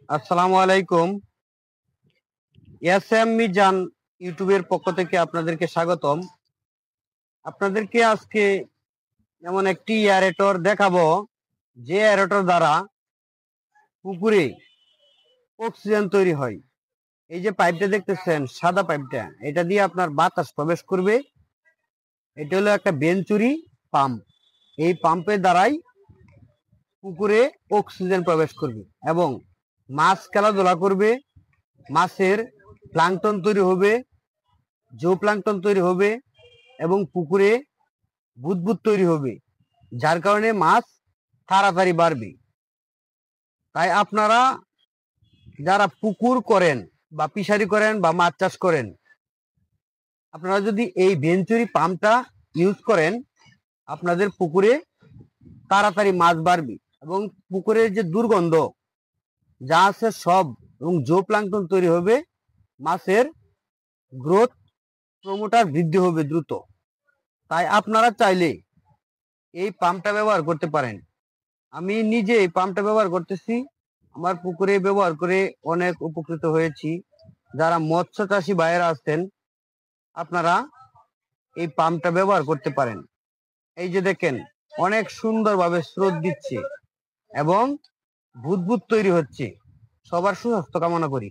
আসসালামু আলাইকুম। S M Mizan ইউটিউবের পক্ষ থেকে আপনাদেরকে স্বাগতম। আপনাদেরকে আজকে এমন একটি এয়ারেটর দেখাবো, যে এয়ারেটর দ্বারা পুকুরে অক্সিজেন তৈরি হয়। এই যে পাইপটা দেখতেছেন, সাদা পাইপটা, এটা দিয়ে আপনার বাতাস প্রবেশ করবে। এটা হলো একটা বেঞ্চুরি পাম্প। এই পাম্পের দ্বারাই পুকুরে অক্সিজেন প্রবেশ করবে এবং মাছ খেলাধুলা করবে। মাছের প্লাঙ্কটন তৈরি হবে, জো প্লাঙ্কটন তৈরি হবে এবং পুকুরে বুদবুদ তৈরি হবে, যার কারণে মাছ তাড়াতাড়ি বাড়বে। তাই আপনারা যারা পুকুর করেন বা ফিশারি করেন বা মাছ চাষ করেন, আপনারা যদি এই ভেঞ্চুরি পাম্পটা ইউজ করেন, আপনাদের পুকুরে তাড়াতাড়ি মাছ বাড়বে এবং পুকুরের যে দুর্গন্ধ যা আছে সব এবং জো প্লাঙ্কটন তৈরি হবে। মাছের গ্রোথ প্রমোটার বৃদ্ধি হবে দ্রুত। তাই আপনারা চাইলে এই পাম্পটা ব্যবহার করতে পারেন। আমি নিজে এই পাম্পটা ব্যবহার করতেছি, আমার পুকুরে ব্যবহার করে অনেক উপকৃত হয়েছি। যারা মৎস্য চাষী ভাইয়েরা আছেন, আপনারা এই পাম্পটা ব্যবহার করতে পারেন। এই যে দেখেন, অনেক সুন্দরভাবে স্রোত দিচ্ছে এবং বুদবুদ তৈরি হচ্ছে। সবার সুস্বাস্থ্য কামনা করি।